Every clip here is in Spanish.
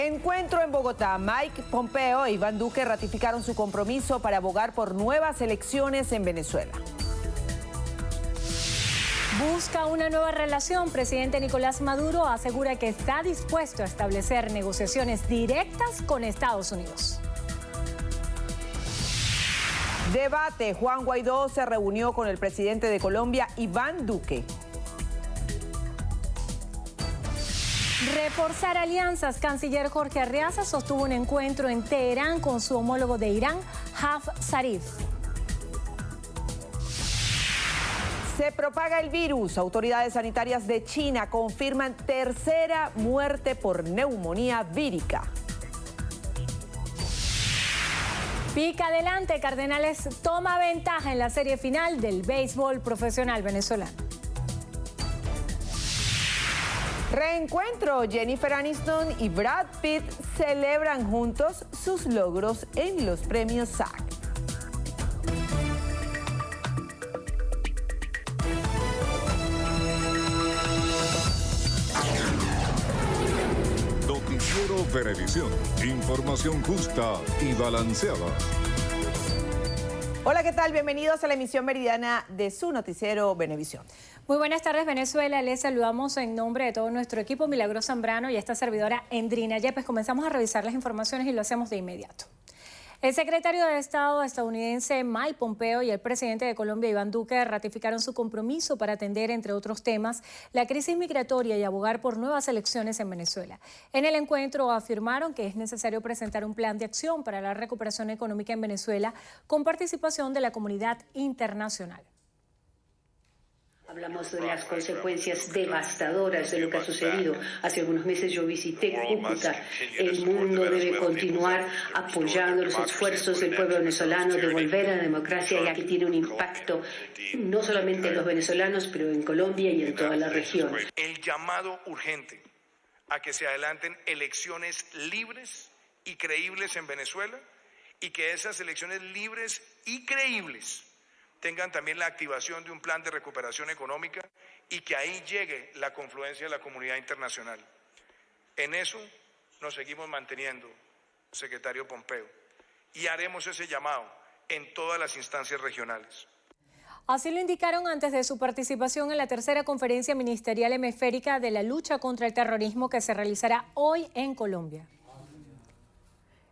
Encuentro en Bogotá. Mike Pompeo e Iván Duque ratificaron su compromiso para abogar por nuevas elecciones en Venezuela. Busca una nueva relación. Presidente Nicolás Maduro asegura que está dispuesto a establecer negociaciones directas con Estados Unidos. Debate. Juan Guaidó se reunió con el presidente de Colombia, Iván Duque. Reforzar alianzas. Canciller Jorge Arreaza sostuvo un encuentro en Teherán con su homólogo de Irán, Javad Zarif. Se propaga el virus. Autoridades sanitarias de China confirman tercera muerte por neumonía vírica. Pica adelante. Cardenales toma ventaja en la serie final del béisbol profesional venezolano. Reencuentro. Jennifer Aniston y Brad Pitt celebran juntos sus logros en los premios SAG. Noticiero Venevisión. Información justa y balanceada. Hola, ¿qué tal? Bienvenidos a la emisión meridiana de su noticiero Venevisión. Muy buenas tardes, Venezuela. Les saludamos en nombre de todo nuestro equipo, Milagros Zambrano y esta servidora Endrina Yepes. Comenzamos a revisar las informaciones y lo hacemos de inmediato. El secretario de Estado estadounidense Mike Pompeo y el presidente de Colombia, Iván Duque, ratificaron su compromiso para atender, entre otros temas, la crisis migratoria y abogar por nuevas elecciones en Venezuela. En el encuentro afirmaron que es necesario presentar un plan de acción para la recuperación económica en Venezuela con participación de la comunidad internacional. Hablamos de las consecuencias devastadoras de lo que ha sucedido. Hace algunos meses yo visité Cúcuta. El mundo debe continuar apoyando los esfuerzos del pueblo venezolano de volver a la democracia, ya que tiene un impacto no solamente en los venezolanos, pero en Colombia y en toda la región. El llamado urgente a que se adelanten elecciones libres y creíbles en Venezuela y que esas elecciones libres y creíbles tengan también la activación de un plan de recuperación económica y que ahí llegue la confluencia de la comunidad internacional. En eso nos seguimos manteniendo, secretario Pompeo, y haremos ese llamado en todas las instancias regionales. Así lo indicaron antes de su participación en la tercera conferencia ministerial hemisférica de la lucha contra el terrorismo que se realizará hoy en Colombia.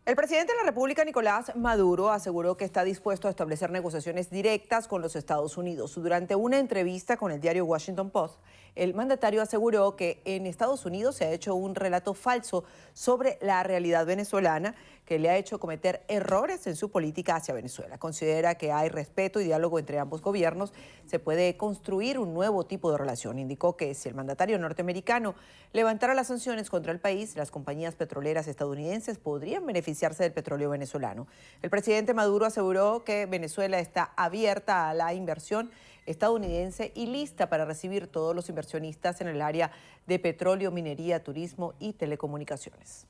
El presidente de la República, Nicolás Maduro, aseguró que está dispuesto a establecer negociaciones directas con los Estados Unidos. Durante una entrevista con el diario Washington Post, el mandatario aseguró que en Estados Unidos se ha hecho un relato falso sobre la realidad venezolana que le ha hecho cometer errores en su política hacia Venezuela. Considera que hay respeto y diálogo entre ambos gobiernos. Se puede construir un nuevo tipo de relación. Indicó que si el mandatario norteamericano levantara las sanciones contra el país, las compañías petroleras estadounidenses podrían beneficiarse del petróleo venezolano. El presidente Maduro aseguró que Venezuela está abierta a la inversión estadounidense y lista para recibir todos los inversionistas en el área de petróleo, minería, turismo y telecomunicaciones.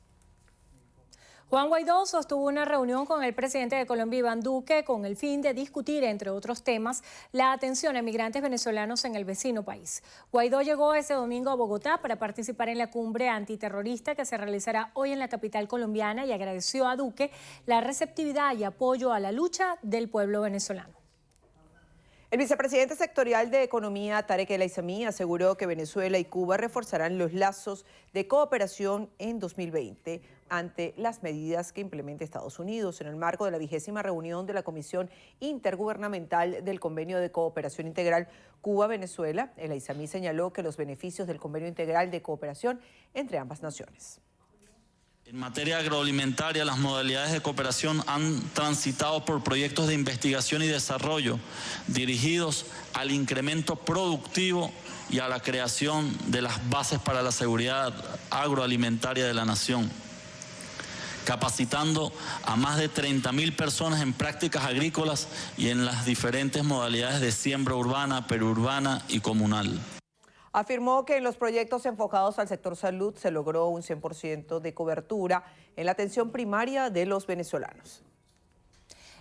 Juan Guaidó sostuvo una reunión con el presidente de Colombia, Iván Duque, con el fin de discutir, entre otros temas, la atención a migrantes venezolanos en el vecino país. Guaidó llegó este domingo a Bogotá para participar en la cumbre antiterrorista que se realizará hoy en la capital colombiana y agradeció a Duque la receptividad y apoyo a la lucha del pueblo venezolano. El vicepresidente sectorial de Economía, Tarek El Aissami, aseguró que Venezuela y Cuba reforzarán los lazos de cooperación en 2020 ante las medidas que implemente Estados Unidos. En el marco de la 20ª reunión de la Comisión Intergubernamental del Convenio de Cooperación Integral Cuba-Venezuela, El Aissami señaló que los beneficios del Convenio Integral de Cooperación entre ambas naciones. En materia agroalimentaria, las modalidades de cooperación han transitado por proyectos de investigación y desarrollo dirigidos al incremento productivo y a la creación de las bases para la seguridad agroalimentaria de la nación, capacitando a más de 30.000 personas en prácticas agrícolas y en las diferentes modalidades de siembra urbana, periurbana y comunal. Afirmó que en los proyectos enfocados al sector salud se logró un 100% de cobertura en la atención primaria de los venezolanos.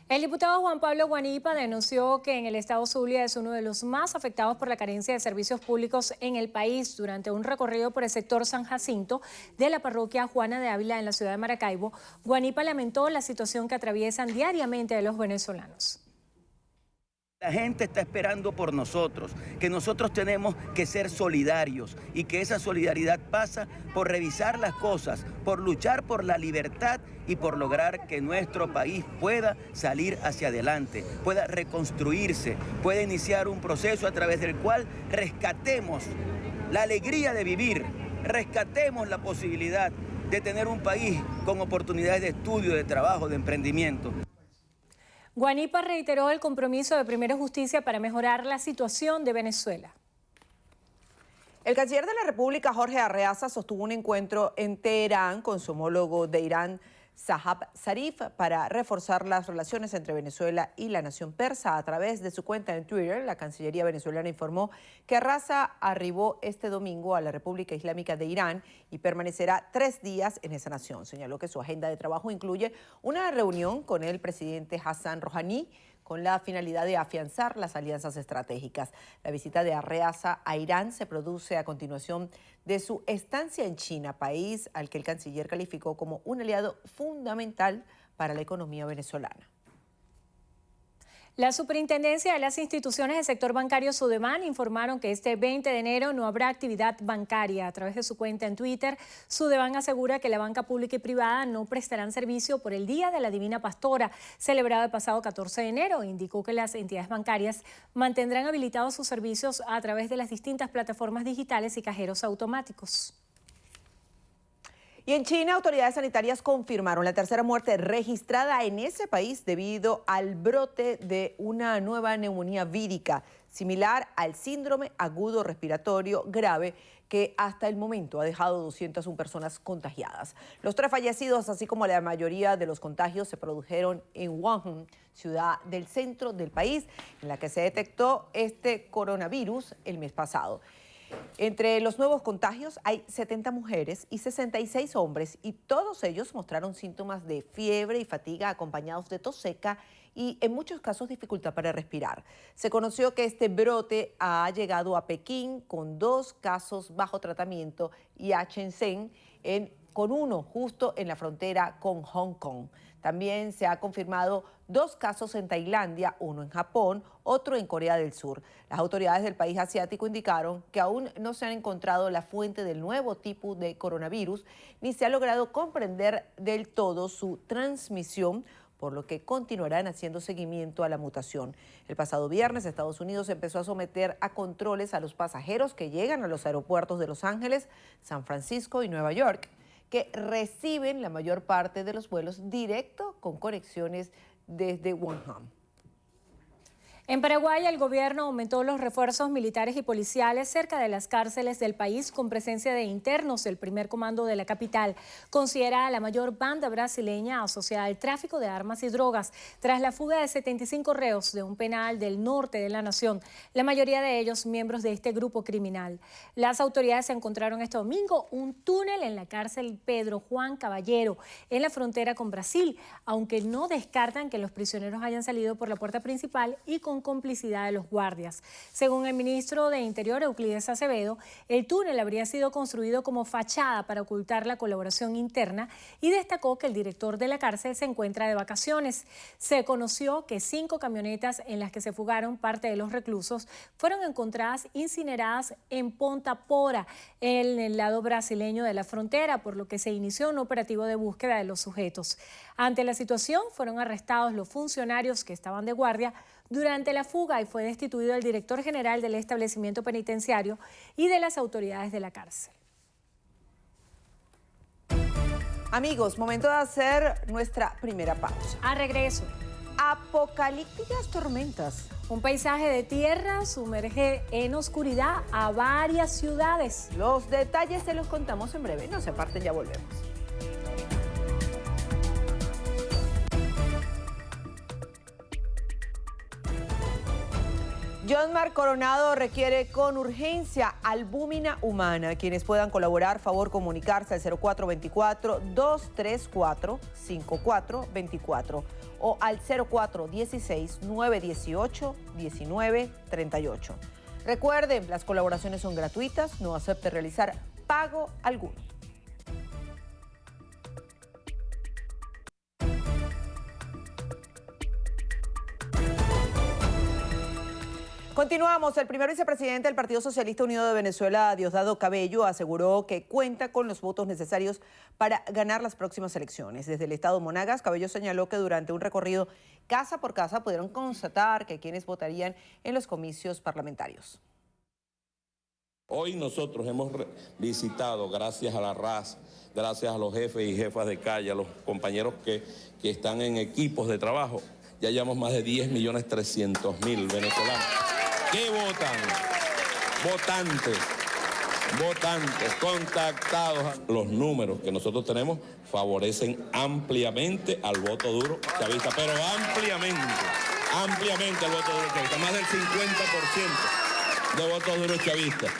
El diputado Juan Pablo Guanipa denunció que en el estado Zulia es uno de los más afectados por la carencia de servicios públicos en el país. Durante un recorrido por el sector San Jacinto de la parroquia Juana de Ávila en la ciudad de Maracaibo, Guanipa lamentó la situación que atraviesan diariamente los venezolanos. La gente está esperando por nosotros, que nosotros tenemos que ser solidarios y que esa solidaridad pasa por revisar las cosas, por luchar por la libertad y por lograr que nuestro país pueda salir hacia adelante, pueda reconstruirse, pueda iniciar un proceso a través del cual rescatemos la alegría de vivir, rescatemos la posibilidad de tener un país con oportunidades de estudio, de trabajo, de emprendimiento. Guanipa reiteró el compromiso de Primero Justicia para mejorar la situación de Venezuela. El canciller de la República, Jorge Arreaza, sostuvo un encuentro en Teherán con su homólogo de Irán, Sahab Zarif, para reforzar las relaciones entre Venezuela y la nación persa. A través de su cuenta en Twitter, la Cancillería venezolana informó que Arreaza arribó este domingo a la República Islámica de Irán y permanecerá 3 días en esa nación. Señaló que su agenda de trabajo incluye una reunión con el presidente Hassan Rouhani con la finalidad de afianzar las alianzas estratégicas. La visita de Arreaza a Irán se produce a continuación de su estancia en China, país al que el canciller calificó como un aliado fundamental para la economía venezolana. La Superintendencia de las Instituciones del Sector Bancario Sudeban informaron que este 20 de enero no habrá actividad bancaria. A través de su cuenta en Twitter, Sudeban asegura que la banca pública y privada no prestarán servicio por el Día de la Divina Pastora, celebrado el pasado 14 de enero. Indicó que las entidades bancarias mantendrán habilitados sus servicios a través de las distintas plataformas digitales y cajeros automáticos. Y en China, autoridades sanitarias confirmaron la tercera muerte registrada en ese país debido al brote de una nueva neumonía vírica, similar al síndrome agudo respiratorio grave, que hasta el momento ha dejado 201 personas contagiadas. Los 3 fallecidos, así como la mayoría de los contagios, se produjeron en Wuhan, ciudad del centro del país, en la que se detectó este coronavirus el mes pasado. Entre los nuevos contagios hay 70 mujeres y 66 hombres, y todos ellos mostraron síntomas de fiebre y fatiga acompañados de tos seca y en muchos casos dificultad para respirar. Se conoció que este brote ha llegado a Pekín con 2 casos bajo tratamiento y a Shenzhen con 1 justo en la frontera con Hong Kong. También se ha confirmado 2 casos en Tailandia, 1 en Japón, otro en Corea del Sur. Las autoridades del país asiático indicaron que aún no se han encontrado la fuente del nuevo tipo de coronavirus, ni se ha logrado comprender del todo su transmisión, por lo que continuarán haciendo seguimiento a la mutación. El pasado viernes, Estados Unidos empezó a someter a controles a los pasajeros que llegan a los aeropuertos de Los Ángeles, San Francisco y Nueva York, que reciben la mayor parte de los vuelos directos con conexiones desde Wuhan. En Paraguay, el gobierno aumentó los refuerzos militares y policiales cerca de las cárceles del país con presencia de internos. El primer comando de la capital considera a la mayor banda brasileña asociada al tráfico de armas y drogas tras la fuga de 75 reos de un penal del norte de la nación, la mayoría de ellos miembros de este grupo criminal. Las autoridades encontraron este domingo un túnel en la cárcel Pedro Juan Caballero, en la frontera con Brasil, aunque no descartan que los prisioneros hayan salido por la puerta principal y con complicidad de los guardias. Según el ministro de Interior, Euclides Acevedo, el túnel habría sido construido como fachada para ocultar la colaboración interna y destacó que el director de la cárcel se encuentra de vacaciones. Se conoció que 5 camionetas en las que se fugaron parte de los reclusos fueron encontradas incineradas en Ponta Pora, en el lado brasileño de la frontera, por lo que se inició un operativo de búsqueda de los sujetos. Ante la situación, fueron arrestados los funcionarios que estaban de guardia durante la fuga y fue destituido el director general del establecimiento penitenciario y de las autoridades de la cárcel. Amigos, momento de hacer nuestra primera pausa. A regreso. Apocalípticas tormentas. Un paisaje de tierra sumerge en oscuridad a varias ciudades. Los detalles se los contamos en breve. No se aparten, ya volvemos. John Marc Coronado requiere con urgencia albúmina humana. Quienes puedan colaborar, favor comunicarse al 0424-234-5424 o al 0416-918-1938. Recuerden, las colaboraciones son gratuitas, no acepte realizar pago alguno. Continuamos. El primer vicepresidente del Partido Socialista Unido de Venezuela, Diosdado Cabello, aseguró que cuenta con los votos necesarios para ganar las próximas elecciones. Desde el estado Monagas, Cabello señaló que durante un recorrido casa por casa pudieron constatar que quienes votarían en los comicios parlamentarios. Hoy nosotros hemos visitado, gracias a la RAS, gracias a los jefes y jefas de calle, a los compañeros que están en equipos de trabajo, ya llevamos más de 10.300.000 venezolanos. ¿Qué votan? Votantes contactados. Los números que nosotros tenemos favorecen ampliamente al voto duro chavista, pero ampliamente al voto duro chavista, más del 50% de votos duros chavistas.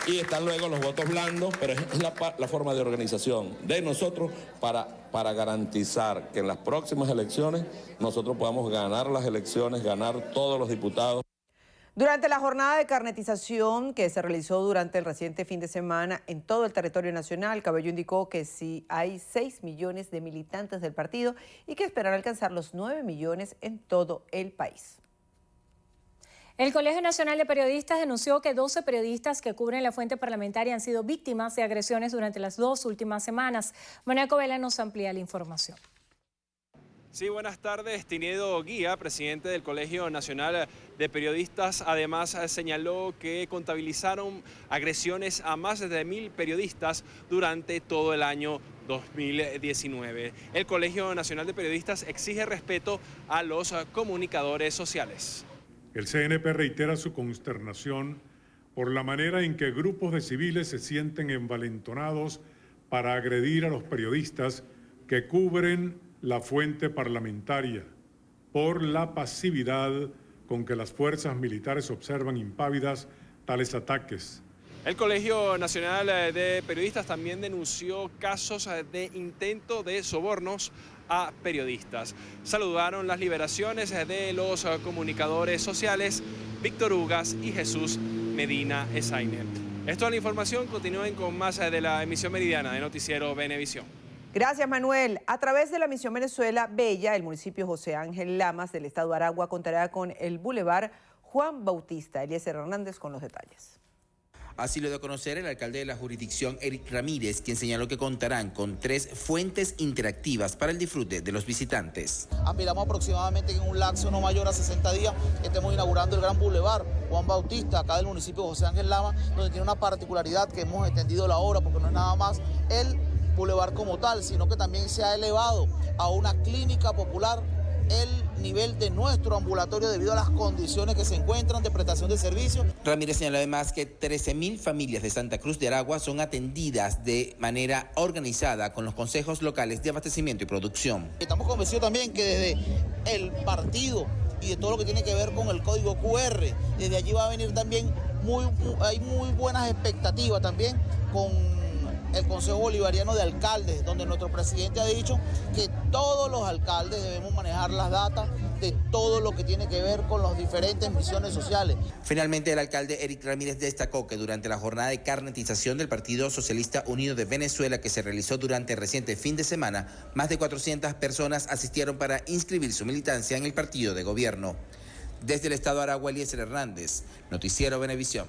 Y están luego los votos blandos, pero es la forma de organización de nosotros para garantizar que en las próximas elecciones nosotros podamos ganar las elecciones, ganar todos los diputados. Durante la jornada de carnetización que se realizó durante el reciente fin de semana en todo el territorio nacional, Cabello indicó que sí hay 6 millones de militantes del partido y que esperan alcanzar los 9 millones en todo el país. El Colegio Nacional de Periodistas denunció que 12 periodistas que cubren la fuente parlamentaria han sido víctimas de agresiones durante las 2 últimas semanas. Manuel Covela nos amplía la información. Sí, buenas tardes. Tiniedo Guía, presidente del Colegio Nacional de Periodistas, además señaló que contabilizaron agresiones a más de 1.000 periodistas durante todo el año 2019. El Colegio Nacional de Periodistas exige respeto a los comunicadores sociales. El CNP reitera su consternación por la manera en que grupos de civiles se sienten envalentonados para agredir a los periodistas que cubren la fuente parlamentaria, por la pasividad con que las fuerzas militares observan impávidas tales ataques. El Colegio Nacional de Periodistas también denunció casos de intento de sobornos a periodistas. Saludaron las liberaciones de los comunicadores sociales Víctor Ugas y Jesús Medina Esaine. Esto es la información. Continúen con más de la emisión meridiana de Noticiero Venevisión. Gracias, Manuel. A través de la misión Venezuela Bella, el municipio José Ángel Lamas del estado Aragua contará con el Boulevard Juan Bautista. Eliezer Hernández con los detalles. Así lo dio a conocer el alcalde de la jurisdicción, Eric Ramírez, quien señaló que contarán con 3 fuentes interactivas para el disfrute de los visitantes. Aspiramos aproximadamente en un lapso no mayor a 60 días que estemos inaugurando el gran Boulevard Juan Bautista, acá del municipio de José Ángel Lamas, donde tiene una particularidad que hemos extendido la obra, porque no es nada más el Boulevard como tal, sino que también se ha elevado a una clínica popular el nivel de nuestro ambulatorio debido a las condiciones que se encuentran de prestación de servicios. Ramírez señaló además que 13.000 familias de Santa Cruz de Aragua son atendidas de manera organizada con los consejos locales de abastecimiento y producción. Estamos convencidos también que desde el partido y de todo lo que tiene que ver con el código QR, desde allí va a venir también hay muy buenas expectativas también con el Consejo Bolivariano de Alcaldes, donde nuestro presidente ha dicho que todos los alcaldes debemos manejar las datas de todo lo que tiene que ver con las diferentes misiones sociales. Finalmente, el alcalde Eric Ramírez destacó que durante la jornada de carnetización del Partido Socialista Unido de Venezuela que se realizó durante el reciente fin de semana, más de 400 personas asistieron para inscribir su militancia en el partido de gobierno. Desde el estado de Aragua, Eliezer Hernández, Noticiero Venevisión.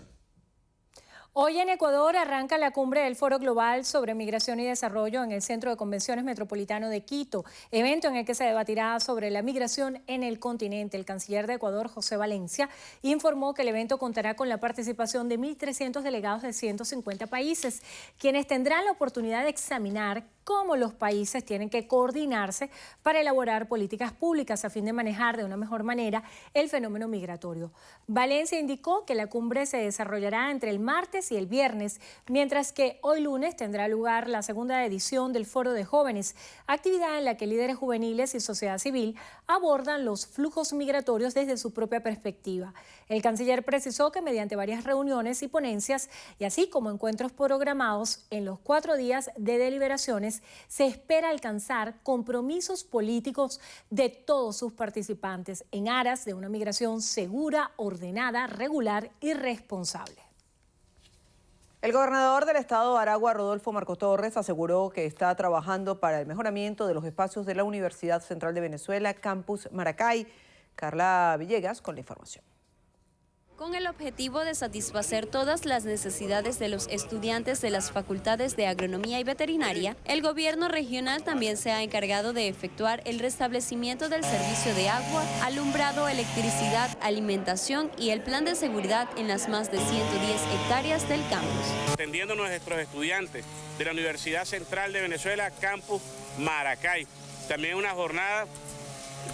Hoy en Ecuador arranca la cumbre del Foro Global sobre Migración y Desarrollo en el Centro de Convenciones Metropolitano de Quito, evento en el que se debatirá sobre la migración en el continente. El canciller de Ecuador, José Valencia, informó que el evento contará con la participación de 1.300 delegados de 150 países, quienes tendrán la oportunidad de examinar cómo los países tienen que coordinarse para elaborar políticas públicas a fin de manejar de una mejor manera el fenómeno migratorio. Valencia indicó que la cumbre se desarrollará entre el martes y el viernes, mientras que hoy lunes tendrá lugar la segunda edición del Foro de Jóvenes, actividad en la que líderes juveniles y sociedad civil abordan los flujos migratorios desde su propia perspectiva. El canciller precisó que mediante varias reuniones y ponencias, y así como encuentros programados en los 4 días de deliberaciones, se espera alcanzar compromisos políticos de todos sus participantes en aras de una migración segura, ordenada, regular y responsable. El gobernador del estado de Aragua, Rodolfo Marcos Torres, aseguró que está trabajando para el mejoramiento de los espacios de la Universidad Central de Venezuela, Campus Maracay. Carla Villegas con la información. Con el objetivo de satisfacer todas las necesidades de los estudiantes de las facultades de Agronomía y Veterinaria, el gobierno regional también se ha encargado de efectuar el restablecimiento del servicio de agua, alumbrado, electricidad, alimentación y el plan de seguridad en las más de 110 hectáreas del campus. Atendiendo a nuestros estudiantes de la Universidad Central de Venezuela, Campus Maracay. También una jornada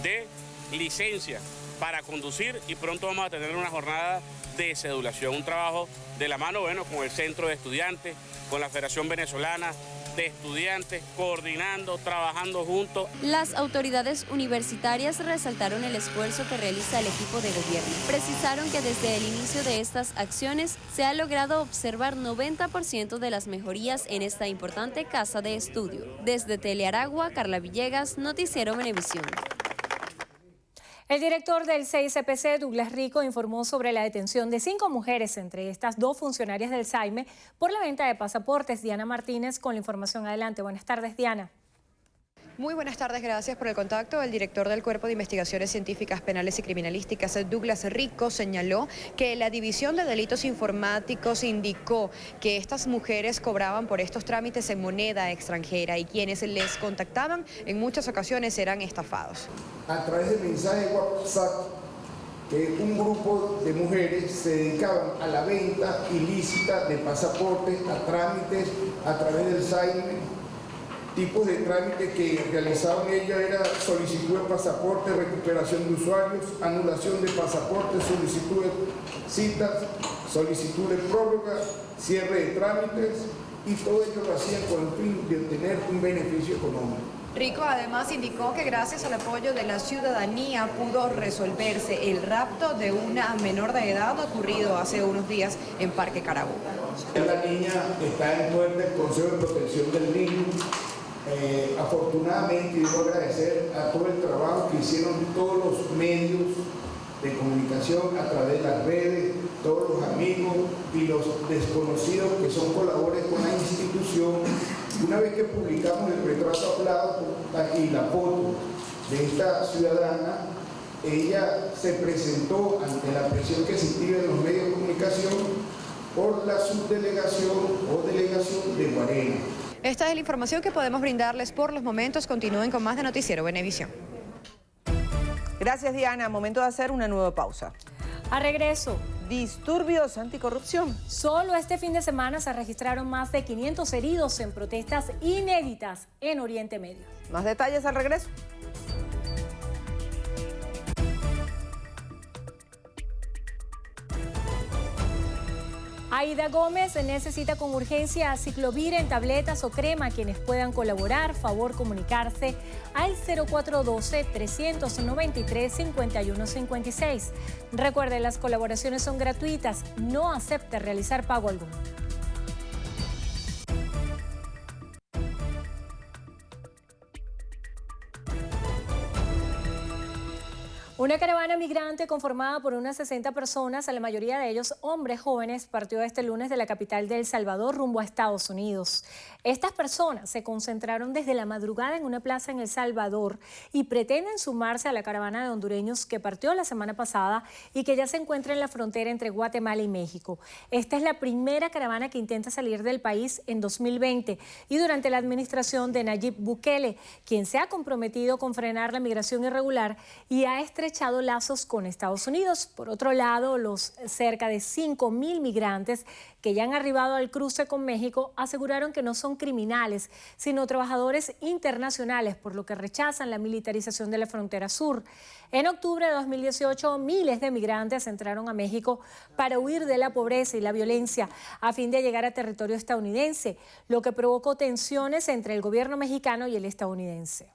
de licencia para conducir y pronto vamos a tener una jornada de cedulación, un trabajo de la mano, con el Centro de Estudiantes, con la Federación Venezolana de Estudiantes, coordinando, trabajando juntos. Las autoridades universitarias resaltaron el esfuerzo que realiza el equipo de gobierno. Precisaron que desde el inicio de estas acciones se ha logrado observar 90% de las mejorías en esta importante casa de estudio. Desde Telearagua, Carla Villegas, Noticiero Venevisión. El director del CICPC, Douglas Rico, informó sobre la detención de 5 mujeres, entre estas 2 funcionarias del SAIME, por la venta de pasaportes. Diana Martínez con la información. Adelante. Buenas tardes, Diana. Muy buenas tardes, gracias por el contacto. El director del Cuerpo de Investigaciones Científicas, Penales y Criminalísticas, Douglas Rico, señaló que la División de Delitos Informáticos indicó que estas mujeres cobraban por estos trámites en moneda extranjera y quienes les contactaban en muchas ocasiones eran estafados. A través de mensajes de WhatsApp, que un grupo de mujeres se dedicaban a la venta ilícita de pasaportes, a trámites a través del SAIME. Tipos de trámites que realizaban ellas era solicitud de pasaporte, recuperación de usuarios, anulación de pasaportes, solicitud de citas, solicitud de prórroga, cierre de trámites, y todo ello lo hacían con el fin de obtener un beneficio económico. Rico además indicó que gracias al apoyo de la ciudadanía pudo resolverse el rapto de una menor de edad ocurrido hace unos días en Parque Carabobo. La niña está en puerta del Consejo de Protección del Niño. Afortunadamente, debo agradecer a todo el trabajo que hicieron todos los medios de comunicación a través de las redes, todos los amigos y los desconocidos que son colaboradores con la institución. Una vez que publicamos el retrato hablado y la foto de esta ciudadana, ella se presentó ante la presión que existía en los medios de comunicación por la subdelegación o delegación de Guarena. Esta es la información que podemos brindarles por los momentos. Continúen con más de Noticiero Venevisión. Gracias, Diana. Momento de hacer una nueva pausa. A regreso. Disturbios anticorrupción. Solo este fin de semana se registraron más de 500 heridos en protestas inéditas en Oriente Medio. Más detalles al regreso. Aida Gómez necesita con urgencia ciclovir en tabletas o crema. Quienes puedan colaborar, favor comunicarse al 0412-393-5156. Recuerde, las colaboraciones son gratuitas. No acepte realizar pago alguno. Una caravana migrante conformada por unas 60 personas, a la mayoría de ellos hombres jóvenes, partió este lunes de la capital de El Salvador rumbo a Estados Unidos. Estas personas se concentraron desde la madrugada en una plaza en El Salvador y pretenden sumarse a la caravana de hondureños que partió la semana pasada y que ya se encuentra en la frontera entre Guatemala y México. Esta es la primera caravana que intenta salir del país en 2020 y durante la administración de Nayib Bukele, quien se ha comprometido con frenar la migración irregular y ha estrechado estrechado lazos con Estados Unidos. Por otro lado, los cerca de 5.000 migrantes que ya han arribado al cruce con México aseguraron que no son criminales, sino trabajadores internacionales, por lo que rechazan la militarización de la frontera sur. En octubre de 2018, miles de migrantes entraron a México para huir de la pobreza y la violencia a fin de llegar a territorio estadounidense, lo que provocó tensiones entre el gobierno mexicano y el estadounidense.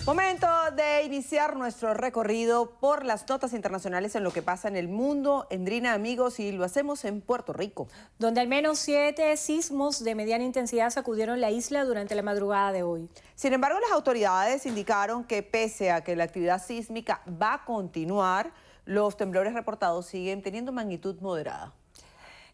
Momento de iniciar nuestro recorrido por las notas internacionales en lo que pasa en el mundo. Endrina, amigos, y lo hacemos en Puerto Rico, donde al menos 7 sismos de mediana intensidad sacudieron la isla durante la madrugada de hoy. Sin embargo, las autoridades indicaron que pese a que la actividad sísmica va a continuar, los temblores reportados siguen teniendo magnitud moderada.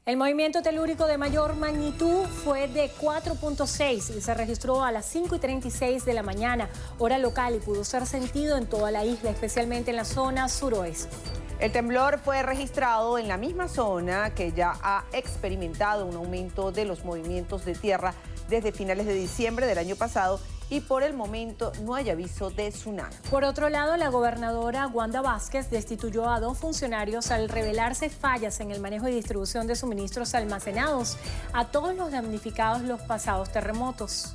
El movimiento telúrico de mayor magnitud fue de 4.6 y se registró a las 5:36 de la mañana, hora local, y pudo ser sentido en toda la isla, especialmente en la zona suroeste. El temblor fue registrado en la misma zona que ya ha experimentado un aumento de los movimientos de tierra desde finales de diciembre del año pasado, y por el momento no hay aviso de tsunami. Por otro lado, la gobernadora Wanda Vázquez destituyó a 2 funcionarios al revelarse fallas en el manejo y distribución de suministros almacenados a todos los damnificados los pasados terremotos.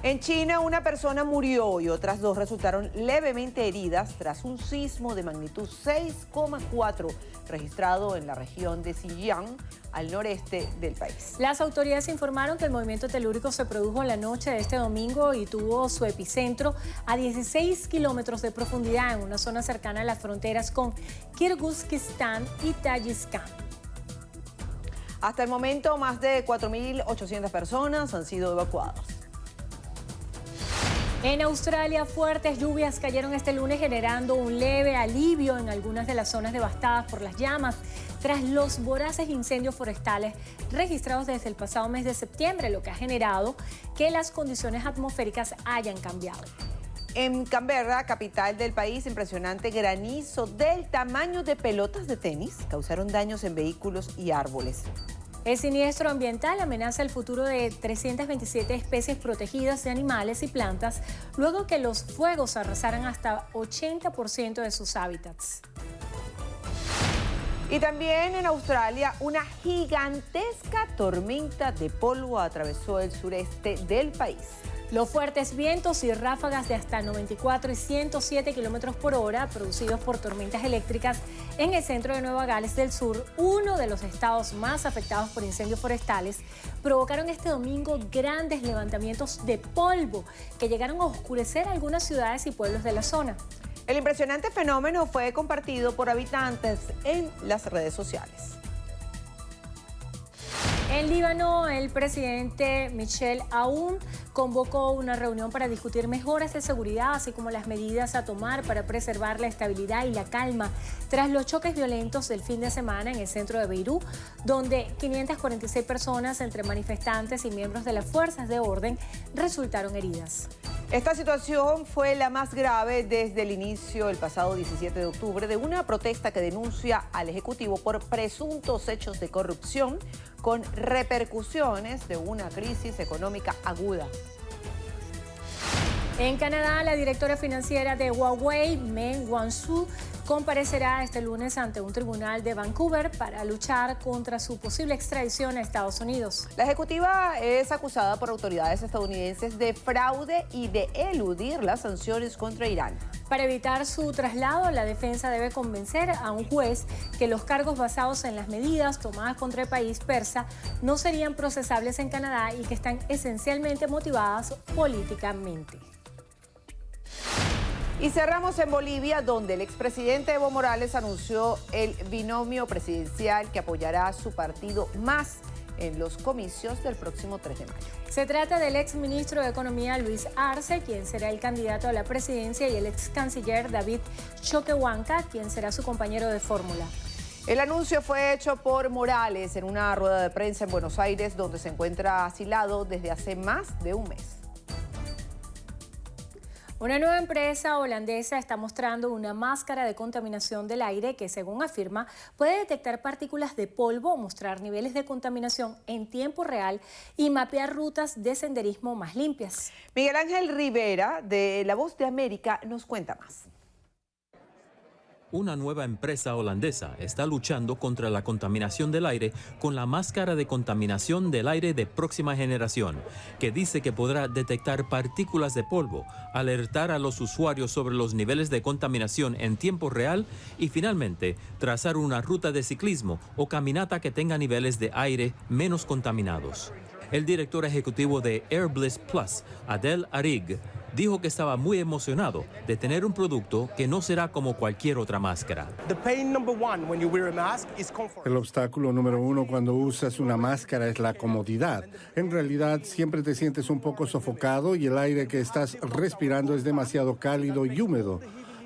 En China, una persona murió y otras 2 resultaron levemente heridas tras un sismo de magnitud 6,4 registrado en la región de Xinjiang, al noreste del país. Las autoridades informaron que el movimiento telúrico se produjo la noche de este domingo y tuvo su epicentro a 16 kilómetros de profundidad en una zona cercana a las fronteras con Kirguistán y Tayikistán. Hasta el momento, más de 4.800 personas han sido evacuadas. En Australia, fuertes lluvias cayeron este lunes, generando un leve alivio en algunas de las zonas devastadas por las llamas tras los voraces incendios forestales registrados desde el pasado mes de septiembre, lo que ha generado que las condiciones atmosféricas hayan cambiado. En Canberra, capital del país, impresionante granizo del tamaño de pelotas de tenis causaron daños en vehículos y árboles. El siniestro ambiental amenaza el futuro de 327 especies protegidas de animales y plantas, luego que los fuegos arrasaran hasta 80% de sus hábitats. Y también en Australia, una gigantesca tormenta de polvo atravesó el sureste del país. Los fuertes vientos y ráfagas de hasta 94 y 107 kilómetros por hora, producidos por tormentas eléctricas en el centro de Nueva Gales del Sur, uno de los estados más afectados por incendios forestales, provocaron este domingo grandes levantamientos de polvo que llegaron a oscurecer algunas ciudades y pueblos de la zona. El impresionante fenómeno fue compartido por habitantes en las redes sociales. En Líbano, el presidente Michel Aoun convocó una reunión para discutir mejoras de seguridad, así como las medidas a tomar para preservar la estabilidad y la calma tras los choques violentos del fin de semana en el centro de Beirut, donde 546 personas, entre manifestantes y miembros de las fuerzas de orden, resultaron heridas. Esta situación fue la más grave desde el inicio, el pasado 17 de octubre, de una protesta que denuncia al Ejecutivo por presuntos hechos de corrupción con repercusiones de una crisis económica aguda. En Canadá, la directora financiera de Huawei, Meng Wanzhou, comparecerá este lunes ante un tribunal de Vancouver para luchar contra su posible extradición a Estados Unidos. La ejecutiva es acusada por autoridades estadounidenses de fraude y de eludir las sanciones contra Irán. Para evitar su traslado, la defensa debe convencer a un juez que los cargos basados en las medidas tomadas contra el país persa no serían procesables en Canadá y que están esencialmente motivadas políticamente. Y cerramos en Bolivia, donde el expresidente Evo Morales anunció el binomio presidencial que apoyará a su partido MAS en los comicios del próximo 3 de mayo. Se trata del exministro de Economía Luis Arce, quien será el candidato a la presidencia, y el ex canciller David Choquehuanca, quien será su compañero de fórmula. El anuncio fue hecho por Morales en una rueda de prensa en Buenos Aires, donde se encuentra asilado desde hace más de un mes. Una nueva empresa holandesa está mostrando una máscara de contaminación del aire que, según afirma, puede detectar partículas de polvo, mostrar niveles de contaminación en tiempo real y mapear rutas de senderismo más limpias. Miguel Ángel Rivera, de La Voz de América, nos cuenta más. Una nueva empresa holandesa está luchando contra la contaminación del aire con la máscara de contaminación del aire de próxima generación, que dice que podrá detectar partículas de polvo, alertar a los usuarios sobre los niveles de contaminación en tiempo real y finalmente trazar una ruta de ciclismo o caminata que tenga niveles de aire menos contaminados. El director ejecutivo de AirBliss Plus, Adel Arig, dijo que estaba muy emocionado de tener un producto que no será como cualquier otra máscara. El obstáculo número uno cuando usas una máscara es la comodidad. En realidad siempre te sientes un poco sofocado y el aire que estás respirando es demasiado cálido y húmedo.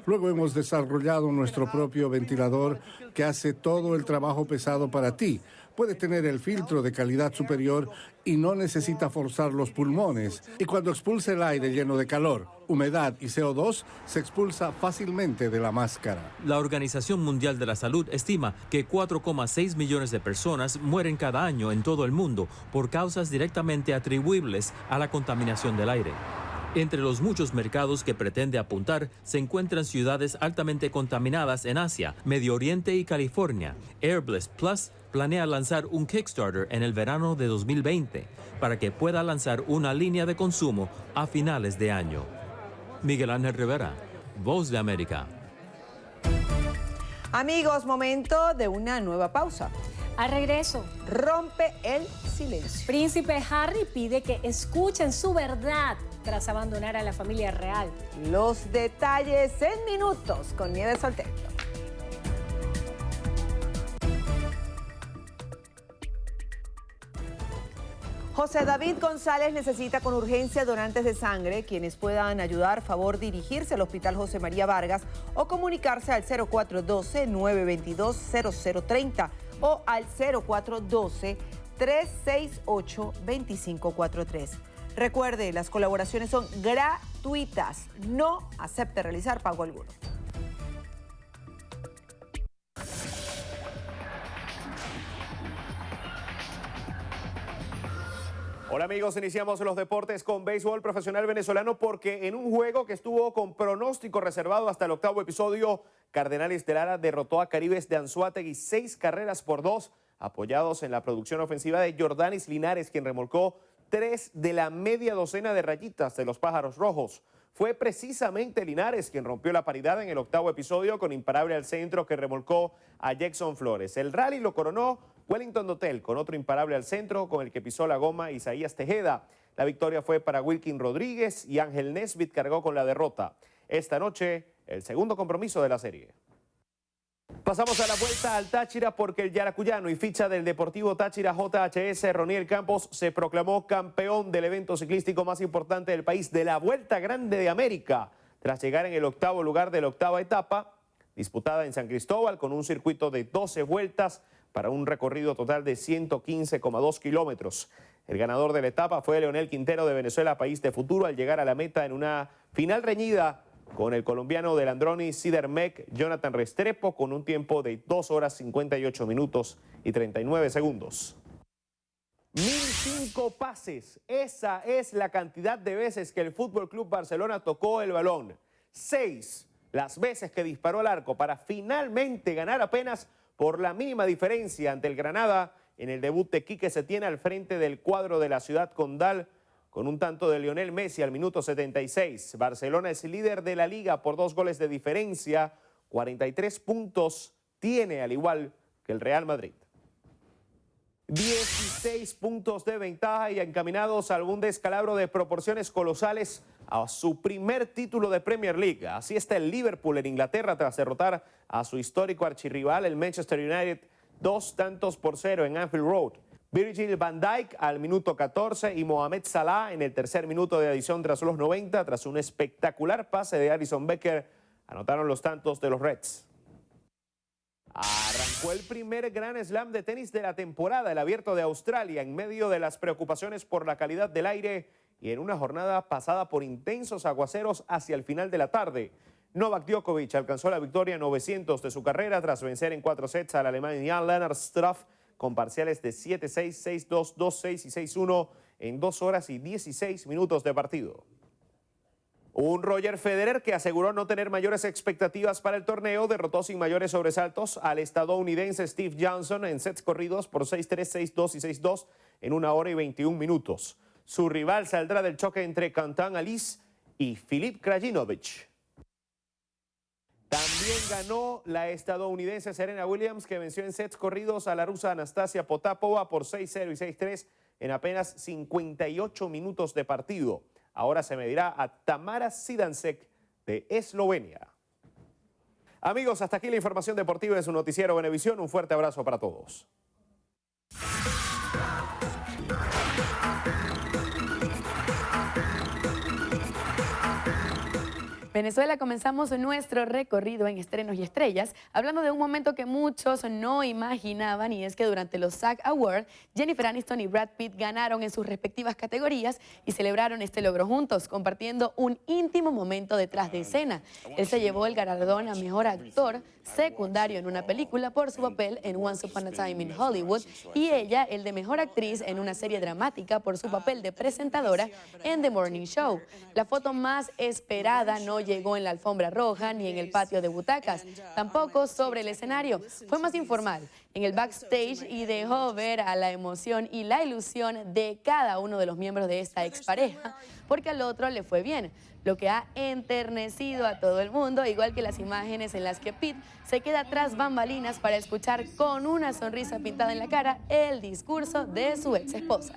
Luego hemos desarrollado nuestro propio ventilador que hace todo el trabajo pesado para ti. Puede tener el filtro de calidad superior y no necesita forzar los pulmones. Y cuando expulsa el aire lleno de calor, humedad y CO2, se expulsa fácilmente de la máscara. La Organización Mundial de la Salud estima que 4,6 millones de personas mueren cada año en todo el mundo por causas directamente atribuibles a la contaminación del aire. Entre los muchos mercados que pretende apuntar se encuentran ciudades altamente contaminadas en Asia, Medio Oriente y California. AirBliss Plus planea lanzar un Kickstarter en el verano de 2020 para que pueda lanzar una línea de consumo a finales de año. Miguel Ángel Rivera, Voz de América. Amigos, momento de una nueva pausa. Al regreso, rompe el silencio. Príncipe Harry pide que escuchen su verdad tras abandonar a la familia real. Los detalles en minutos con Nieves Soltero. José David González necesita con urgencia donantes de sangre. Quienes puedan ayudar, favor dirigirse al Hospital José María Vargas o comunicarse al 0412-922-0030 o al 0412-368-2543. Recuerde, las colaboraciones son gratuitas. No acepte realizar pago alguno. Hola amigos, iniciamos los deportes con béisbol profesional venezolano porque en un juego que estuvo con pronóstico reservado hasta el octavo episodio, Cardenales de Lara derrotó a Caribes de Anzoátegui 6-2, apoyados en la producción ofensiva de Jordanis Linares, quien remolcó 3 de la media docena de rayitas de los Pájaros Rojos. Fue precisamente Linares quien rompió la paridad en el octavo episodio con imparable al centro que remolcó a Jackson Flores. El rally lo coronó Wellington Dotel con otro imparable al centro con el que pisó la goma Isaías Tejeda. La victoria fue para Wilkin Rodríguez y Ángel Nesbitt cargó con la derrota. Esta noche, el segundo compromiso de la serie. Pasamos a la vuelta al Táchira porque el yaracuyano y ficha del Deportivo Táchira JHS, Roniel Campos, se proclamó campeón del evento ciclístico más importante del país, de la Vuelta Grande de América, tras llegar en el octavo lugar de la octava etapa, disputada en San Cristóbal con un circuito de 12 vueltas para un recorrido total de 115,2 kilómetros. El ganador de la etapa fue Leonel Quintero de Venezuela, país de futuro, al llegar a la meta en una final reñida con el colombiano del Androni Sidermec, Jonathan Restrepo, con un tiempo de 2 horas 58 minutos y 39 segundos. 1005 pases, esa es la cantidad de veces que el Fútbol Club Barcelona tocó el balón. 6 las veces que disparó al arco para finalmente ganar apenas por la mínima diferencia ante el Granada en el debut de Quique Setién al frente del cuadro de la ciudad condal, con un tanto de Lionel Messi al minuto 76. Barcelona es líder de la liga por 2 goles de diferencia, 43 puntos tiene al igual que el Real Madrid. 16 puntos de ventaja y encaminados al un descalabro de proporciones colosales a su primer título de Premier League. Así está el Liverpool en Inglaterra tras derrotar a su histórico archirrival, el Manchester United, 2-0 en Anfield Road. Virgil van Dijk al minuto 14 y Mohamed Salah en el tercer minuto de adición tras los 90, tras un espectacular pase de Alisson Becker, anotaron los tantos de los Reds. Arrancó el primer Grand Slam de tenis de la temporada, el Abierto de Australia, en medio de las preocupaciones por la calidad del aire y en una jornada pasada por intensos aguaceros hacia el final de la tarde. Novak Djokovic alcanzó la victoria 900 de su carrera tras vencer en 4 sets al alemán Jan-Lennard Struff con parciales de 7-6, 6-2, 2-6 y 6-1 en 2 horas y 16 minutos de partido. Un Roger Federer que aseguró no tener mayores expectativas para el torneo derrotó sin mayores sobresaltos al estadounidense Steve Johnson en sets corridos por 6-3, 6-2 y 6-2 en 1 hora y 21 minutos. Su rival saldrá del choque entre Quentin Halys y Filip Krajinovic. También ganó la estadounidense Serena Williams, que venció en sets corridos a la rusa Anastasia Potapova por 6-0 y 6-3 en apenas 58 minutos de partido. Ahora se medirá a Tamara Zidansek de Eslovenia. Amigos, hasta aquí la información deportiva de su noticiero Venevisión. Un fuerte abrazo para todos. Venezuela, comenzamos nuestro recorrido en Estrenos y Estrellas, hablando de un momento que muchos no imaginaban, y es que durante los SAG Awards, Jennifer Aniston y Brad Pitt ganaron en sus respectivas categorías y celebraron este logro juntos, compartiendo un íntimo momento detrás de escena. Él se llevó el galardón a Mejor Actor Secundario en una película por su papel en Once Upon a Time in Hollywood, y ella el de Mejor Actriz en una serie dramática por su papel de presentadora en The Morning Show. La foto más esperada no llegó en la alfombra roja ni en el patio de butacas, tampoco sobre el escenario. Fue más informal, en el backstage, y dejó ver a la emoción y la ilusión de cada uno de los miembros de esta expareja, porque al otro le fue bien, lo que ha enternecido a todo el mundo, igual que las imágenes en las que Pitt se queda tras bambalinas para escuchar con una sonrisa pintada en la cara el discurso de su ex esposa.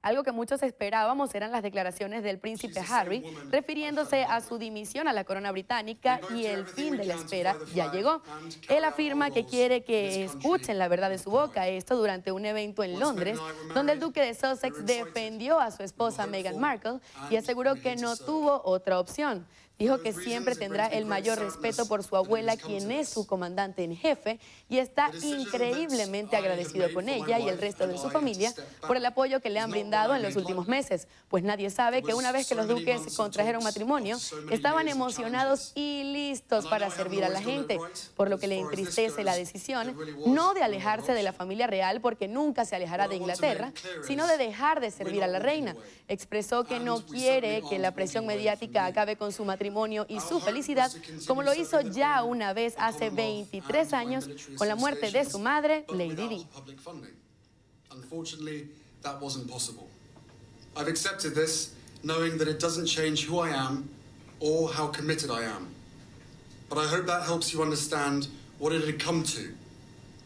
Algo que muchos esperábamos eran las declaraciones del príncipe Harry, refiriéndose a su dimisión a la corona británica, y el fin de la espera ya llegó. Él afirma que quiere que escuchen la verdad de su boca, esto durante un evento en Londres, donde el duque de Sussex defendió a su esposa Meghan Markle y aseguró que no tuvo otra opción. Dijo que siempre tendrá el mayor respeto por su abuela, quien es su comandante en jefe, y está increíblemente agradecido con ella y el resto de su familia por el apoyo que le han brindado en los últimos meses, pues nadie sabe que una vez que los duques contrajeron matrimonio, estaban emocionados y listos para servir a la gente, por lo que le entristece la decisión no de alejarse de la familia real, porque nunca se alejará de Inglaterra, sino de dejar de servir a la reina. Expresó que no quiere que la presión mediática acabe con su matrimonio y su felicidad, como lo hizo ya una vez hace 23 años con la muerte de su madre, Lady Di. I've accepted this, knowing that it doesn't change who I am or how committed I am. But I hope that helps you understand what it had come to,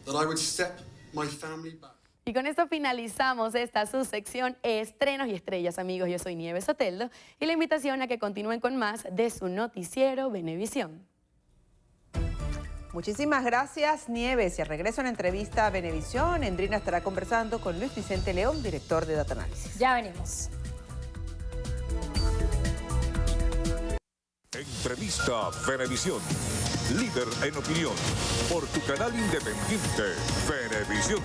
that I would step my family back. Y con esto finalizamos esta subsección Estrenos y Estrellas, amigos. Yo soy Nieves Soteldo y la invitación a que continúen con más de su noticiero Venevisión. Muchísimas gracias, Nieves. Y al regreso en la entrevista a Venevisión, Endrina estará conversando con Luis Vicente León, director de Data Análisis. Ya venimos. Entrevista Venevisión. Líder en opinión. Por tu canal independiente, Venevisión.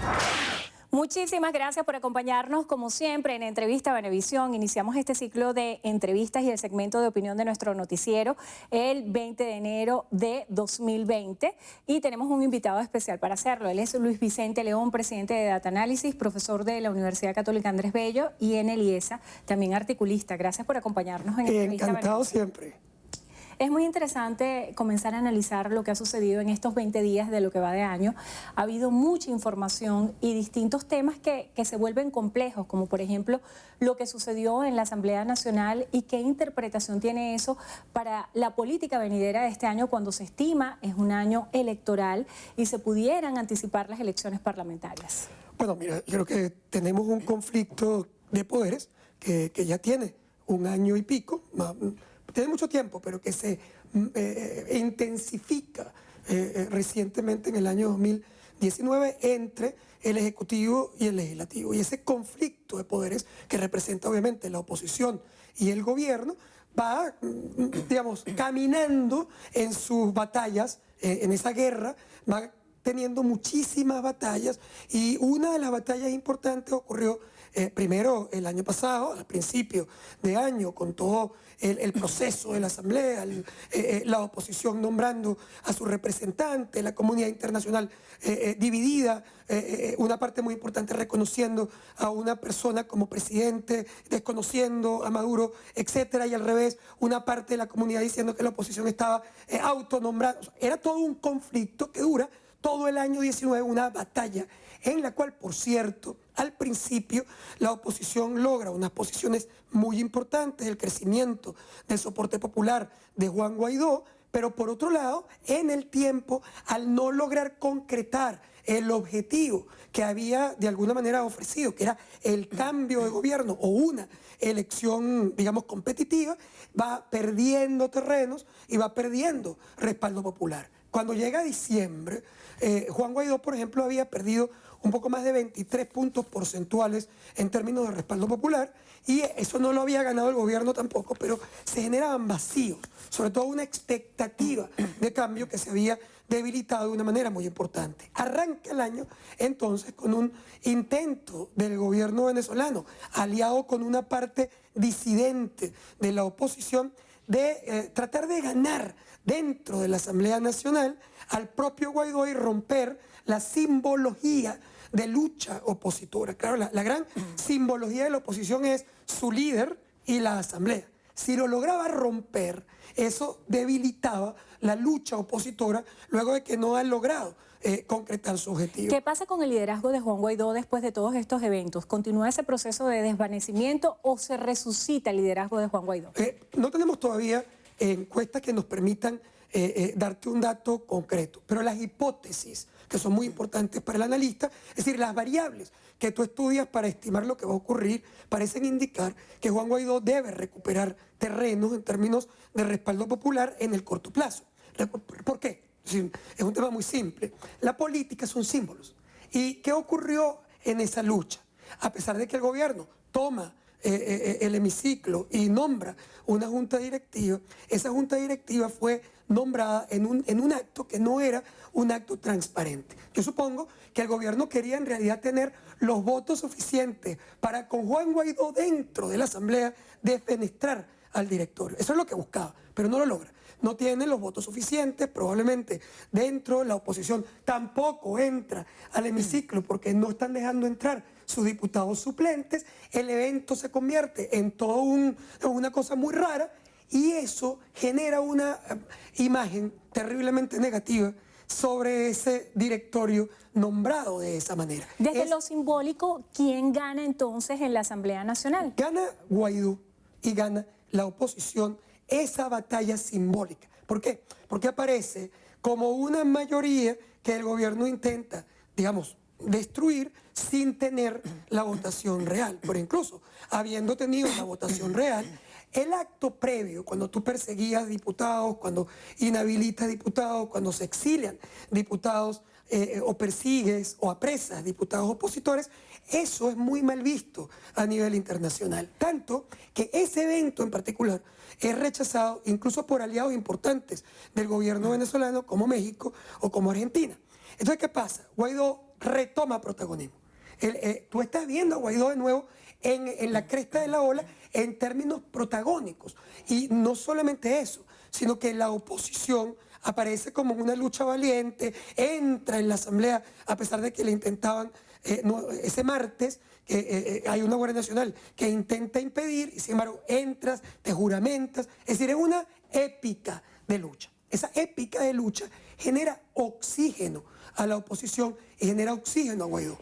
Muchísimas gracias por acompañarnos, como siempre, en Entrevista Venevisión. Iniciamos este ciclo de entrevistas y el segmento de opinión de nuestro noticiero el 20 de enero de 2020 y tenemos un invitado especial para hacerlo. Él es Luis Vicente León, presidente de Data Análisis, profesor de la Universidad Católica Andrés Bello y en el IESA, también articulista. Gracias por acompañarnos en Entrevista Encantado Venevisión. Siempre. Es muy interesante comenzar a analizar lo que ha sucedido en estos 20 días de lo que va de año. Ha habido mucha información y distintos temas que se vuelven complejos, como por ejemplo lo que sucedió en la Asamblea Nacional y qué interpretación tiene eso para la política venidera de este año, cuando se estima es un año electoral y se pudieran anticipar las elecciones parlamentarias. Bueno, mira, yo creo que tenemos un conflicto de poderes que ya tiene un año y pico, tiene mucho tiempo, pero que se intensifica recientemente en el año 2019 entre el Ejecutivo y el Legislativo. Y ese conflicto de poderes que representa obviamente la oposición y el gobierno va, digamos, caminando en sus batallas, en esa guerra, va teniendo muchísimas batallas, y una de las batallas importantes ocurrió primero el año pasado, al principio de año, con todo el proceso de la Asamblea, la oposición nombrando a su representante, la comunidad internacional dividida, una parte muy importante reconociendo a una persona como presidente, desconociendo a Maduro, etcétera, y al revés, una parte de la comunidad diciendo que la oposición estaba autonombrada. O sea, era todo un conflicto que dura todo el año 19, una batalla en la cual, por cierto, al principio la oposición logra unas posiciones muy importantes, el crecimiento del soporte popular de Juan Guaidó, pero por otro lado, en el tiempo, al no lograr concretar el objetivo que había de alguna manera ofrecido, que era el cambio de gobierno o una elección, digamos, competitiva, va perdiendo terrenos y va perdiendo respaldo popular. Cuando llega diciembre, Juan Guaidó, por ejemplo, había perdido un poco más de 23 puntos porcentuales en términos de respaldo popular, y eso no lo había ganado el gobierno tampoco, pero se generaban vacíos, sobre todo una expectativa de cambio que se había debilitado de una manera muy importante. Arranca el año entonces con un intento del gobierno venezolano, aliado con una parte disidente de la oposición, de tratar de ganar dentro de la Asamblea Nacional al propio Guaidó y romper la simbología de lucha opositora. Claro, la gran simbología de la oposición es su líder y la Asamblea. Si lo lograba romper, eso debilitaba la lucha opositora luego de que no han logrado concretar su objetivo. ¿Qué pasa con el liderazgo de Juan Guaidó después de todos estos eventos? ¿Continúa ese proceso de desvanecimiento o se resucita el liderazgo de Juan Guaidó? No tenemos todavía encuestas que nos permitan darte un dato concreto, pero las hipótesis que son muy importantes para el analista, es decir, las variables que tú estudias para estimar lo que va a ocurrir, parecen indicar que Juan Guaidó debe recuperar terrenos en términos de respaldo popular en el corto plazo. ¿Por qué? Es un tema muy simple. La política son símbolos. ¿Y qué ocurrió en esa lucha? A pesar de que el gobierno toma el hemiciclo y nombra una junta directiva, esa junta directiva fue nombrada en un acto que no era un acto transparente. Yo supongo que el gobierno quería en realidad tener los votos suficientes para, con Juan Guaidó dentro de la Asamblea, defenestrar al directorio. Eso es lo que buscaba, pero no lo logra. No tiene los votos suficientes, probablemente dentro la oposición tampoco entra al hemiciclo porque no están dejando entrar sus diputados suplentes. El evento se convierte en toda una cosa muy rara y eso genera una imagen terriblemente negativa sobre ese directorio nombrado de esa manera. Desde lo simbólico, ¿quién gana entonces en la Asamblea Nacional? Gana Guaidó y gana la oposición esa batalla simbólica. ¿Por qué? Porque aparece como una mayoría que el gobierno intenta, digamos, destruir sin tener la votación real. Pero incluso habiendo tenido la votación real, el acto previo, cuando tú perseguías diputados, cuando inhabilitas diputados, cuando se exilian diputados o persigues o apresas diputados opositores, eso es muy mal visto a nivel internacional. Tanto que ese evento en particular es rechazado incluso por aliados importantes del gobierno venezolano como México o como Argentina. Entonces, ¿qué pasa? Guaidó retoma protagonismo. Tú estás viendo a Guaidó de nuevo en la cresta de la ola en términos protagónicos. Y no solamente eso, sino que la oposición aparece como una lucha valiente, entra en la Asamblea, a pesar de que le intentaban ese martes, que hay una Guardia Nacional que intenta impedir, y sin embargo entras, te juramentas. Es decir, es una épica de lucha. Esa épica de lucha genera oxígeno a la oposición y genera oxígeno a Guaidó.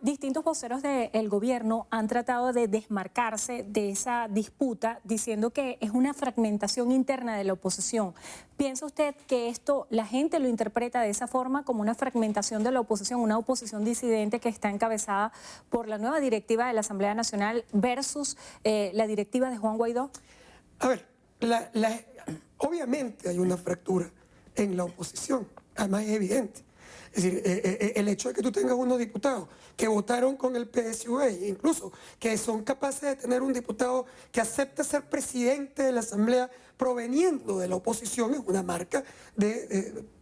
Distintos voceros del gobierno han tratado de desmarcarse de esa disputa diciendo que es una fragmentación interna de la oposición. ¿Piensa usted que esto la gente lo interpreta de esa forma, como una fragmentación de la oposición, una oposición disidente que está encabezada por la nueva directiva de la Asamblea Nacional versus la directiva de Juan Guaidó? A ver, obviamente hay una fractura en la oposición, además es evidente. Es decir, el hecho de que tú tengas unos diputados que votaron con el PSUV, incluso que son capaces de tener un diputado que acepta ser presidente de la Asamblea proveniendo de la oposición, es una marca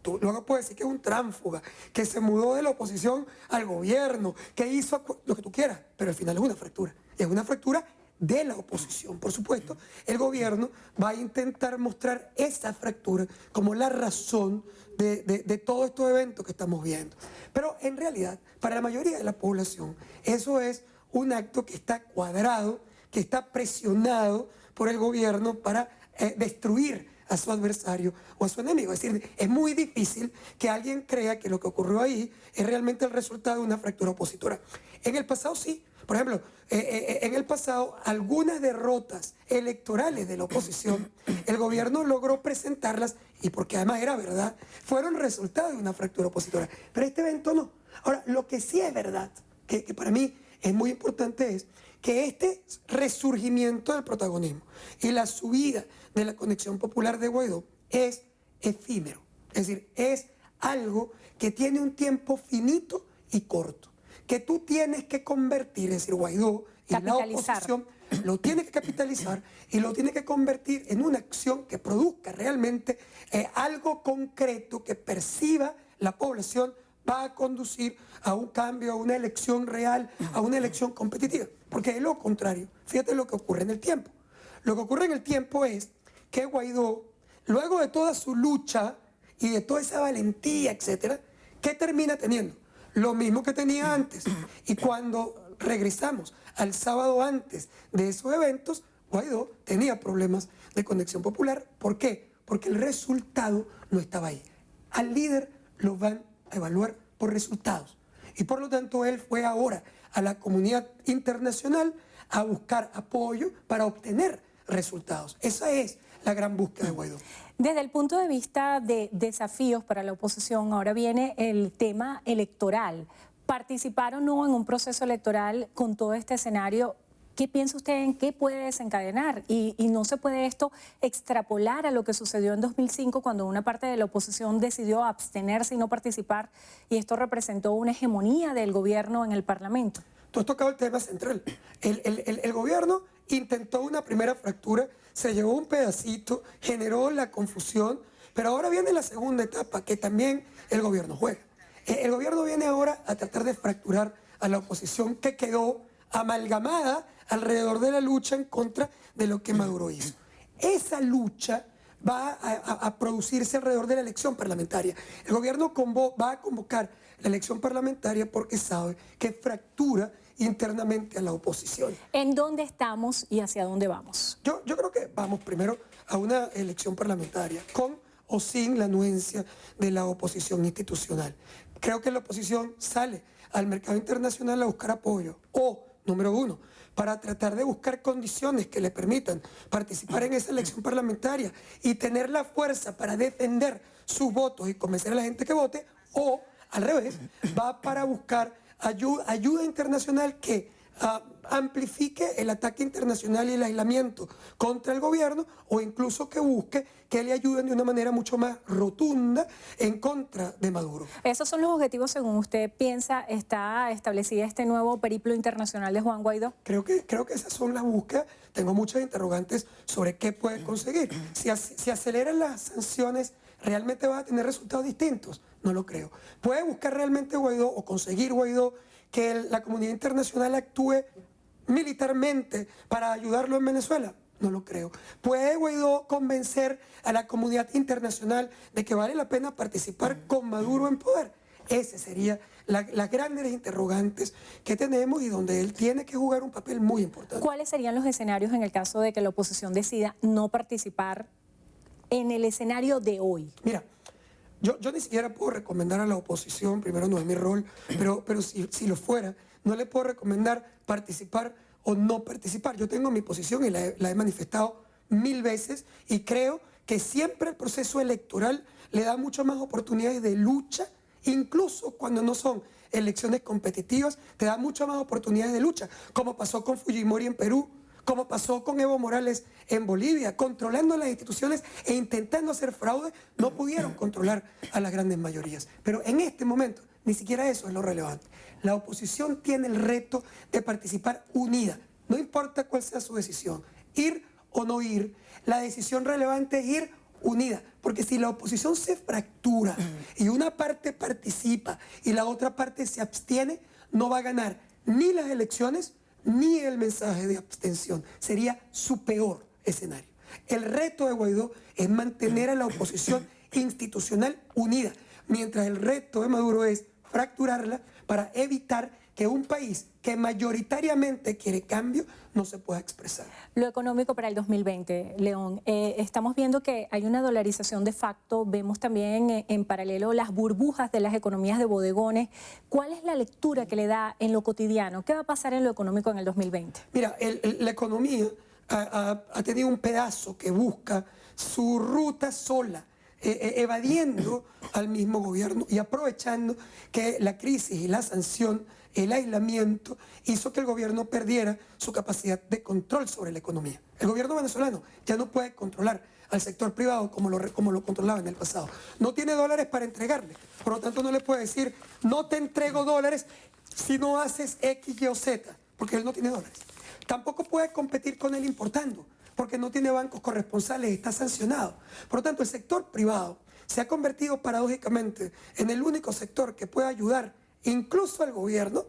tú luego puedes decir que es un tránsfuga, que se mudó de la oposición al gobierno, que hizo lo que tú quieras, pero al final es una fractura. Es una fractura de la oposición. Por supuesto, el gobierno va a intentar mostrar esa fractura como la razón de todos estos eventos que estamos viendo. Pero en realidad, para la mayoría de la población, eso es un acto que está cuadrado, que está presionado por el gobierno para destruir a su adversario o a su enemigo. Es decir, es muy difícil que alguien crea que lo que ocurrió ahí es realmente el resultado de una fractura opositora. En el pasado sí. Por ejemplo, en el pasado, algunas derrotas electorales de la oposición, el gobierno logró presentarlas, y porque además era verdad, fueron resultado de una fractura opositora. Pero este evento no. Ahora, lo que sí es verdad, que para mí es muy importante, es que este resurgimiento del protagonismo y la subida de la conexión popular de Guaidó es efímero. Es decir, es algo que tiene un tiempo finito y corto, que tú tienes que convertir, es decir, Guaidó y la oposición lo tiene que capitalizar y lo tiene que convertir en una acción que produzca realmente algo concreto que perciba la población, va a conducir a un cambio, a una elección real, a una elección competitiva. Porque de lo contrario, fíjate lo que ocurre en el tiempo. Lo que ocurre en el tiempo es que Guaidó, luego de toda su lucha y de toda esa valentía, etcétera, ¿qué termina teniendo? Lo mismo que tenía antes. Y cuando regresamos al sábado antes de esos eventos, Guaidó tenía problemas de conexión popular. ¿Por qué? Porque el resultado no estaba ahí. Al líder lo van a evaluar por resultados. Y por lo tanto él fue ahora a la comunidad internacional a buscar apoyo para obtener resultados. Esa es la gran búsqueda de Guaidó. Desde el punto de vista de desafíos para la oposición, ahora viene el tema electoral. ¿Participar o no en un proceso electoral con todo este escenario? ¿Qué piensa usted en qué puede desencadenar? Y no se puede esto extrapolar a lo que sucedió en 2005 cuando una parte de la oposición decidió abstenerse y no participar, y esto representó una hegemonía del gobierno en el Parlamento. Tú has tocado el tema central. El gobierno intentó una primera fractura, se llevó un pedacito, generó la confusión, pero ahora viene la segunda etapa, que también el gobierno juega. El gobierno viene ahora a tratar de fracturar a la oposición que quedó amalgamada alrededor de la lucha en contra de lo que Maduro hizo. Esa lucha va a producirse alrededor de la elección parlamentaria. El gobierno va a convocar la elección parlamentaria porque sabe que fractura internamente a la oposición. ¿En dónde estamos y hacia dónde vamos? Yo creo que vamos primero a una elección parlamentaria, con o sin la anuencia de la oposición institucional. Creo que la oposición sale al mercado internacional a buscar apoyo, o, número uno, para tratar de buscar condiciones que le permitan participar en esa elección parlamentaria y tener la fuerza para defender sus votos y convencer a la gente que vote, o, al revés, va para buscar ayuda internacional que amplifique el ataque internacional y el aislamiento contra el gobierno, o incluso que busque que le ayuden de una manera mucho más rotunda en contra de Maduro. ¿Esos son los objetivos, según usted piensa, está establecida este nuevo periplo internacional de Juan Guaidó? Creo que esas son las búsquedas. Tengo muchas interrogantes sobre qué puede conseguir. Si aceleran las sanciones, ¿realmente va a tener resultados distintos? No lo creo. ¿Puede buscar realmente Guaidó o conseguir Guaidó que la comunidad internacional actúe militarmente para ayudarlo en Venezuela? No lo creo. ¿Puede Guaidó convencer a la comunidad internacional de que vale la pena participar con Maduro en poder? Ese sería las grandes interrogantes que tenemos y donde él tiene que jugar un papel muy importante. ¿Cuáles serían los escenarios en el caso de que la oposición decida no participar en el escenario de hoy? Mira, yo ni siquiera puedo recomendar a la oposición, primero no es mi rol, pero si lo fuera, no le puedo recomendar participar o no participar. Yo tengo mi posición y la he manifestado 1000 veces, y creo que siempre el proceso electoral le da muchas más oportunidades de lucha, incluso cuando no son elecciones competitivas, te da muchas más oportunidades de lucha, como pasó con Fujimori en Perú, como pasó con Evo Morales en Bolivia, controlando las instituciones e intentando hacer fraude, no pudieron controlar a las grandes mayorías. Pero en este momento, ni siquiera eso es lo relevante. La oposición tiene el reto de participar unida, no importa cuál sea su decisión, ir o no ir. La decisión relevante es ir unida, porque si la oposición se fractura y una parte participa y la otra parte se abstiene, no va a ganar ni las elecciones ni el mensaje de abstención. Sería su peor escenario. El reto de Guaidó es mantener a la oposición institucional unida, mientras el reto de Maduro es fracturarla para evitar que un país que mayoritariamente quiere cambio no se pueda expresar. Lo económico para el 2020, León, estamos viendo que hay una dolarización de facto, vemos también en paralelo las burbujas de las economías de bodegones. ¿Cuál es la lectura que le da en lo cotidiano? ¿Qué va a pasar en lo económico en el 2020? Mira, la economía ha tenido un pedazo que busca su ruta sola, evadiendo al mismo gobierno y aprovechando que la crisis y la sanción, el aislamiento, hizo que el gobierno perdiera su capacidad de control sobre la economía. El gobierno venezolano ya no puede controlar al sector privado como lo controlaba en el pasado. No tiene dólares para entregarle, por lo tanto no le puede decir, no te entrego dólares si no haces X, Y o Z, porque él no tiene dólares. Tampoco puede competir con él importando, porque no tiene bancos corresponsales, está sancionado. Por lo tanto, el sector privado se ha convertido paradójicamente en el único sector que puede ayudar incluso al gobierno,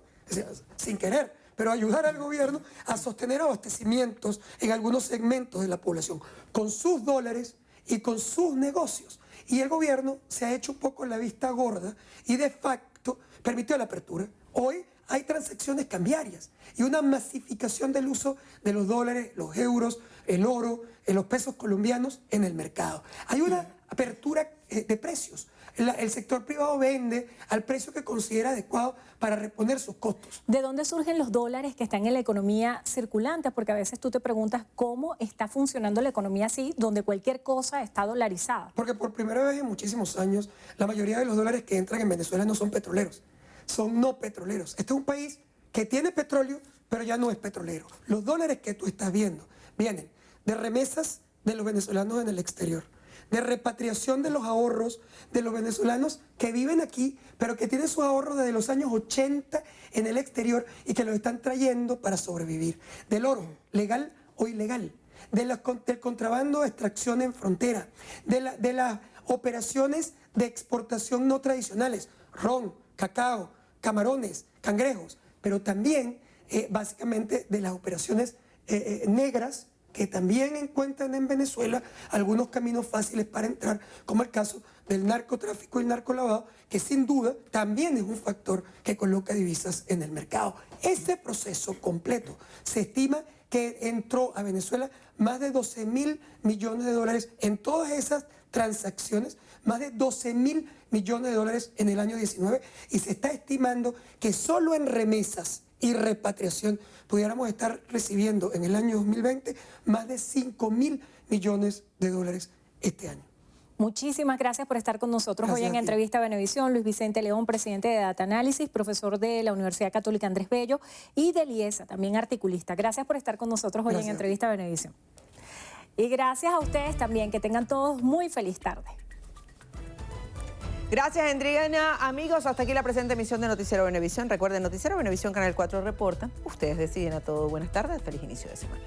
sin querer, pero ayudar al gobierno a sostener abastecimientos en algunos segmentos de la población, con sus dólares y con sus negocios. Y el gobierno se ha hecho un poco la vista gorda y de facto permitió la apertura. Hoy hay transacciones cambiarias y una masificación del uso de los dólares, los euros, el oro, los pesos colombianos en el mercado. Hay una apertura de precios. El sector privado vende al precio que considera adecuado para reponer sus costos. ¿De dónde surgen los dólares que están en la economía circulante? Porque a veces tú te preguntas cómo está funcionando la economía así, donde cualquier cosa está dolarizada. Porque por primera vez en muchísimos años, la mayoría de los dólares que entran en Venezuela no son petroleros, son no petroleros. Este es un país que tiene petróleo, pero ya no es petrolero. Los dólares que tú estás viendo vienen de remesas de los venezolanos en el exterior, de repatriación de los ahorros de los venezolanos que viven aquí, pero que tienen sus ahorros desde los años 80 en el exterior y que los están trayendo para sobrevivir. Del oro, legal o ilegal, del contrabando de extracción en frontera, de las operaciones de exportación no tradicionales, ron, cacao, camarones, cangrejos, pero también básicamente de las operaciones negras que también encuentran en Venezuela algunos caminos fáciles para entrar, como el caso del narcotráfico y el narcolavado, que sin duda también es un factor que coloca divisas en el mercado. Ese proceso completo se estima que entró a Venezuela más de 12.000 millones de dólares en todas esas transacciones, más de 12.000 millones de dólares en el año 19, y se está estimando que solo en remesas y repatriación pudiéramos estar recibiendo en el año 2020 más de 5.000 millones de dólares este año. Muchísimas gracias por estar con nosotros hoy en Entrevista a Venevisión. Luis Vicente León, presidente de Data Análisis, profesor de la Universidad Católica Andrés Bello y del IESA, también articulista. Gracias por estar con nosotros hoy en Entrevista a Venevisión. Y gracias a ustedes también, que tengan todos muy feliz tarde. Gracias, Endriana. Amigos, hasta aquí la presente emisión de Noticiero Venevisión. Recuerden, Noticiero Venevisión, Canal 4 reporta. Ustedes deciden a todo. Buenas tardes, feliz inicio de semana.